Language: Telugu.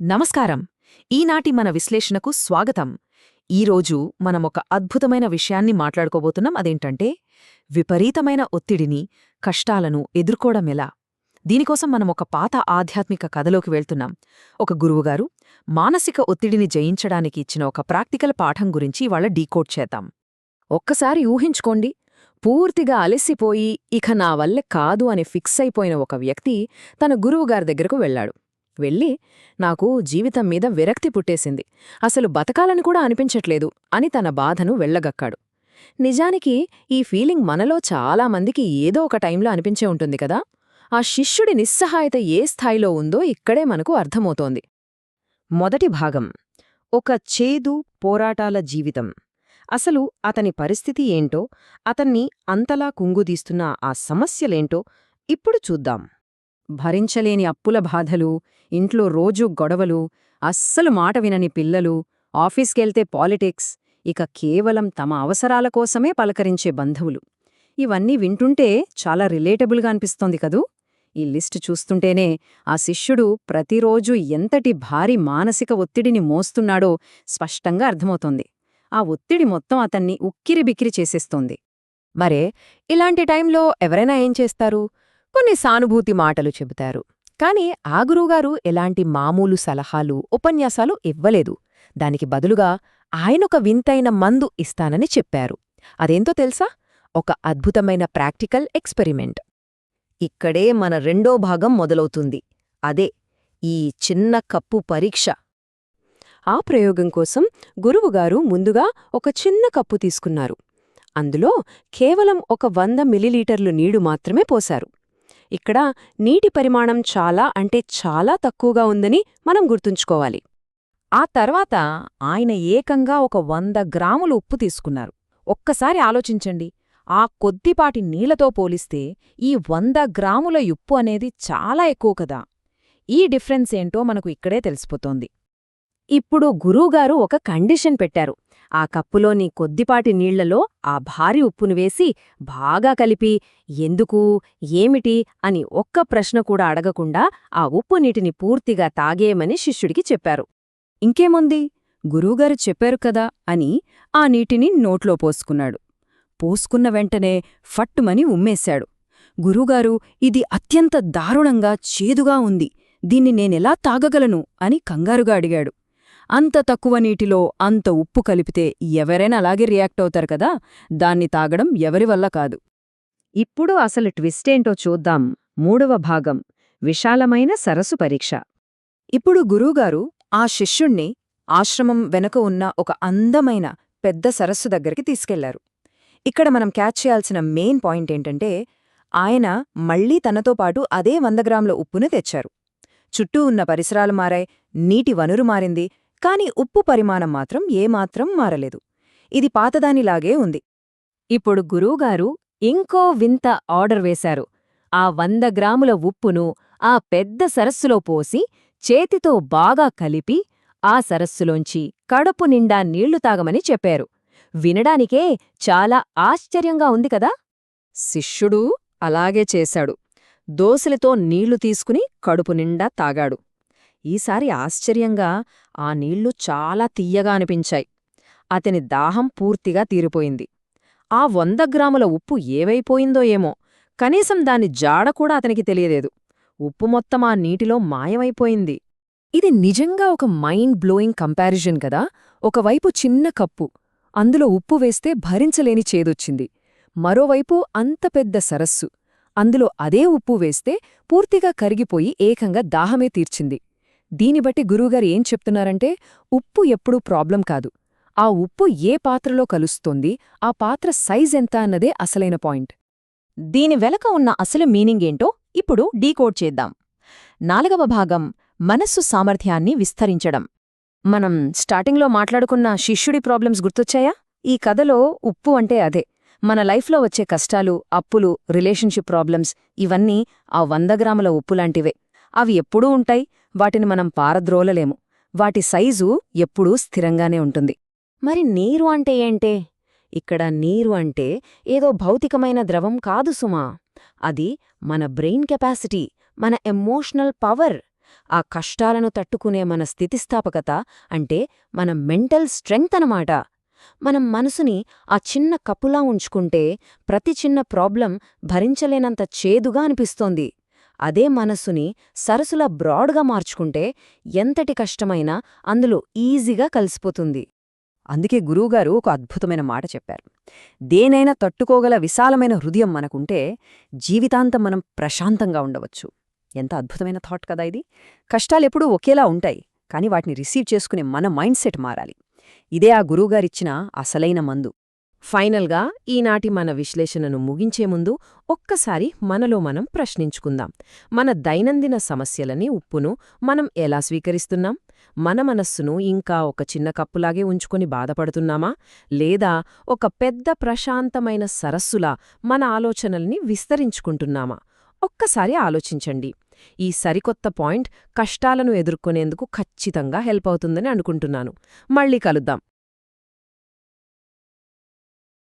నమస్కారం. ఈనాటి మన విశ్లేషణకు స్వాగతం. ఈరోజు మనమొక అద్భుతమైన విషయాన్ని మాట్లాడుకోబోతున్నాం. అదేంటంటే విపరీతమైన ఒత్తిడిని, కష్టాలను ఎదుర్కోవడమెలా. దీనికోసం మనమొక పాత ఆధ్యాత్మిక కథలోకి వెళ్తున్నాం. ఒక గురువుగారు మానసిక ఒత్తిడిని జయించడానికి ఇచ్చిన ఒక ప్రాక్టికల్ పాఠం గురించి ఇవాళ డీకోడ్ చేద్దాం. ఒక్కసారి ఊహించుకోండి, పూర్తిగా అలసిపోయి ఇక నా వల్ల కాదు అని ఫిక్స్ అయిపోయిన ఒక వ్యక్తి తన గురువుగారి దగ్గరకు వెళ్లాడు. వెళ్ళి, నాకు జీవితం మీద విరక్తి పుట్టేసింది, అసలు బతకాలని కూడా అనిపించట్లేదు అని తన బాధను వెళ్లగక్కాడు. నిజానికి ఈ ఫీలింగ్ మనలో చాలామందికి ఏదో ఒక టైంలో అనిపించే ఉంటుంది కదా. ఆ శిష్యుడి నిస్సహాయత ఏ స్థాయిలో ఉందో ఇక్కడే మనకు అర్థమవుతోంది. మొదటి భాగం, ఒక చేదు పోరాటాల జీవితం. అసలు అతని పరిస్థితి ఏంటో, అతన్ని అంతలా కుంగుదీస్తున్న ఆ సమస్యలేంటో ఇప్పుడు చూద్దాం. భరించలేని అప్పుల బాధలు, ఇంట్లో రోజూ గొడవలు, అస్సలు మాట వినని పిల్లలు, ఆఫీస్కెళ్తే పాలిటిక్స్, ఇక కేవలం తమ అవసరాల కోసమే పలకరించే బంధువులు. ఇవన్నీ వింటుంటే చాలా రిలేటబుల్గా అనిపిస్తోంది కదూ. ఈ లిస్టు చూస్తుంటేనే ఆ శిష్యుడు ప్రతిరోజూ ఎంతటి భారీ మానసిక ఒత్తిడిని మోస్తున్నాడో స్పష్టంగా అర్థమవుతోంది. ఆ ఒత్తిడి మొత్తం అతన్ని ఉక్కిరిబిక్కిరి చేసేస్తోంది. మరే, ఇలాంటి టైంలో ఎవరైనా ఏం చేస్తారు? కొన్ని సానుభూతి మాటలు చెబుతారు. కాని ఆ గురువుగారు ఎలాంటి మామూలు సలహాలు, ఉపన్యాసాలు ఇవ్వలేదు. దానికి బదులుగా ఆయనొక వింతైన మందు ఇస్తానని చెప్పారు. అదేంతో తెలుసా? ఒక అద్భుతమైన ప్రాక్టికల్ ఎక్స్పెరిమెంట్. ఇక్కడే మన రెండో భాగం మొదలవుతుంది. అదే ఈ చిన్న కప్పు పరీక్ష. ఆ ప్రయోగం కోసం గురువుగారు ముందుగా ఒక చిన్న కప్పు తీసుకున్నారు. అందులో కేవలం ఒక 100 మిల్లీలీటర్లు నీడు మాత్రమే పోశారు. ఇక్కడ నీటి పరిమాణం చాలా తక్కువగా ఉందని మనం గుర్తుంచుకోవాలి. ఆ తర్వాత ఆయన ఏకంగా ఒక 100 గ్రాములు ఉప్పు తీసుకున్నారు. ఒక్కసారి ఆలోచించండి, ఆ కొద్దిపాటి నీళ్లతో పోలిస్తే ఈ 100 గ్రాముల ఉప్పు అనేది చాలా ఎక్కువ కదా. ఈ డిఫరెన్స్ ఏంటో మనకు ఇక్కడే తెలిసిపోతోంది. ఇప్పుడు గురువుగారు ఒక కండిషన్ పెట్టారు. ఆ కప్పులోని కొద్దిపాటి నీళ్లలో ఆ భారీ ఉప్పును వేసి బాగా కలిపి, ఎందుకు, ఏమిటి అని ఒక్క ప్రశ్న కూడా అడగకుండా ఆ ఉప్పు నీటిని పూర్తిగా తాగేయమని శిష్యుడికి చెప్పారు. ఇంకేముంది, గురువుగారు చెప్పారు కదా అని ఆ నీటిని నోట్లో పోసుకున్నాడు. పోసుకున్న వెంటనే ఫట్టుమని ఉమ్మేశాడు. గురువుగారు, ఇది అత్యంత దారుణంగా చేదుగా ఉంది, దీన్ని నేనెలా తాగగలను అని కంగారుగా అడిగాడు. అంత తక్కువ నీటిలో అంత ఉప్పు కలిపితే ఎవరైనా అలాగే రియాక్ట్ అవుతారు కదా, దాన్ని తాగడం ఎవరివల్ల కాదు. ఇప్పుడు అసలు ట్విస్టేంటో చూద్దాం. మూడవ భాగం, విశాలమైన సరస్సు పరీక్ష. ఇప్పుడు గురువుగారు ఆ శిష్యుణ్ణి ఆశ్రమం వెనుక ఉన్న ఒక అందమైన పెద్ద సరస్సు దగ్గరికి తీసుకెళ్లారు. ఇక్కడ మనం క్యాచ్ చేయాల్సిన మెయిన్ పాయింట్ ఏంటంటే, ఆయన మళ్లీ తనతో పాటు అదే 100 గ్రాముల ఉప్పును తెచ్చారు. చుట్టూ ఉన్న పరిసరాలు మారాయి, నీటి వనరు మారింది, కాని ఉప్పు పరిమాణం మాత్రం ఏమాత్రం మారలేదు. ఇది పాతదానిలాగే ఉంది. ఇప్పుడు గురువుగారు ఇంకో వింత ఆర్డర్ వేశారు. ఆ 100 గ్రాముల ఉప్పును ఆ పెద్ద సరస్సులో పోసి చేతితో బాగా కలిపి ఆ సరస్సులోంచి కడుపు నిండా నీళ్లు తాగమని చెప్పారు. వినడానికే చాలా ఆశ్చర్యంగా ఉంది కదా. శిష్యుడు అలాగే చేశాడు. దోసెలతో నీళ్లు తీసుకుని కడుపు నిండా తాగాడు. ఈసారి ఆశ్చర్యంగా ఆ నీళ్లు చాలా తియ్యగా అనిపించాయి. అతని దాహం పూర్తిగా తీరిపోయింది. ఆ 100 గ్రాముల ఉప్పు ఏవైపోయిందో ఏమో, కనీసం దాని జాడ కూడా అతనికి తెలియలేదు. ఉప్పు మొత్తం ఆ నీటిలో మాయమైపోయింది. ఇది నిజంగా ఒక మైండ్ బ్లోయింగ్ కంపారిజన్ కదా. ఒకవైపు చిన్న కప్పు, అందులో ఉప్పు వేస్తే భరించలేని చేదొచ్చింది. మరోవైపు అంత పెద్ద సరస్సు, అందులో అదే ఉప్పు వేస్తే పూర్తిగా కరిగిపోయి ఏకంగా దాహమే తీర్చింది. దీనిబట్టి గురువుగారు ఏం చెప్తున్నారంటే, ఉప్పు ఎప్పుడూ ప్రాబ్లం కాదు, ఆ ఉప్పు ఏ పాత్రలో కలుస్తోంది, ఆ పాత్ర సైజ్ ఎంత అన్నదే అసలైన పాయింట్. దీని వెనక ఉన్న అసలు మీనింగేంటో ఇప్పుడు డీకోడ్ చేద్దాం. 4వ భాగం, మనస్సు సామర్థ్యాన్ని విస్తరించడం. మనం స్టార్టింగ్లో మాట్లాడుకున్న శిష్యుడి ప్రాబ్లమ్స్ గుర్తొచ్చాయా? ఈ కథలో ఉప్పు అంటే అదే. మన లైఫ్లో వచ్చే కష్టాలు, అప్పులు, రిలేషన్షిప్ ప్రాబ్లమ్స్ ఇవన్నీ ఆ 100 గ్రాముల ఉప్పులాంటివే. అవి ఎప్పుడూ ఉంటాయి, వాటిని మనం పారద్రోలలేము. వాటి సైజు ఎప్పుడూ స్థిరంగానే ఉంటుంది. మరి నీరు అంటే ఏంటే? ఇక్కడ నీరు అంటే ఏదో భౌతికమైన ద్రవం కాదు సుమా. అది మన బ్రెయిన్ కెపాసిటీ, మన ఎమోషనల్ పవర్. ఆ కష్టాలను తట్టుకునే మన స్థితిస్థాపకత అంటే మన మెంటల్ స్ట్రెంగ్త్ అనమాట. మనం మనసుని ఆ చిన్న కప్పులా ఉంచుకుంటే ప్రతి చిన్న ప్రాబ్లం భరించలేనంత చేదుగా అనిపిస్తోంది. అదే మనస్సుని సరసులా బ్రాడ్గా మార్చుకుంటే ఎంతటి కష్టమైనా అందులో ఈజీగా కలిసిపోతుంది. అందుకే గురువుగారు ఒక అద్భుతమైన మాట చెప్పారు. దేనైనా తట్టుకోగల విశాలమైన హృదయం మనకుంటే జీవితాంతం మనం ప్రశాంతంగా ఉండవచ్చు. ఎంత అద్భుతమైన థాట్ కదా ఇది. కష్టాలెప్పుడూ ఒకేలా ఉంటాయి, కానీ వాటిని రిసీవ్ చేసుకునే మన మైండ్ సెట్ మారాలి. ఇదే ఆ గురువుగారిచ్చిన అసలైన మందు. ఫైనల్గా ఈనాటి మన విశ్లేషణను ముగించే ముందు ఒక్కసారి మనలో మనం ప్రశ్నించుకుందాం. మన దైనందిన సమస్యలని, ఉప్పును మనం ఎలా స్వీకరిస్తున్నాం? మన మనస్సును ఇంకా ఒక చిన్న కప్పులాగే ఉంచుకొని బాధపడుతున్నామా? లేదా ఒక పెద్ద ప్రశాంతమైన సరస్సులా మన ఆలోచనల్ని విస్తరించుకుంటున్నామా? ఒక్కసారి ఆలోచించండి. ఈ సరికొత్త పాయింట్ కష్టాలను ఎదుర్కొనేందుకు ఖచ్చితంగా హెల్ప్ అవుతుందని అనుకుంటున్నాను. మళ్ళీ కలుద్దాం.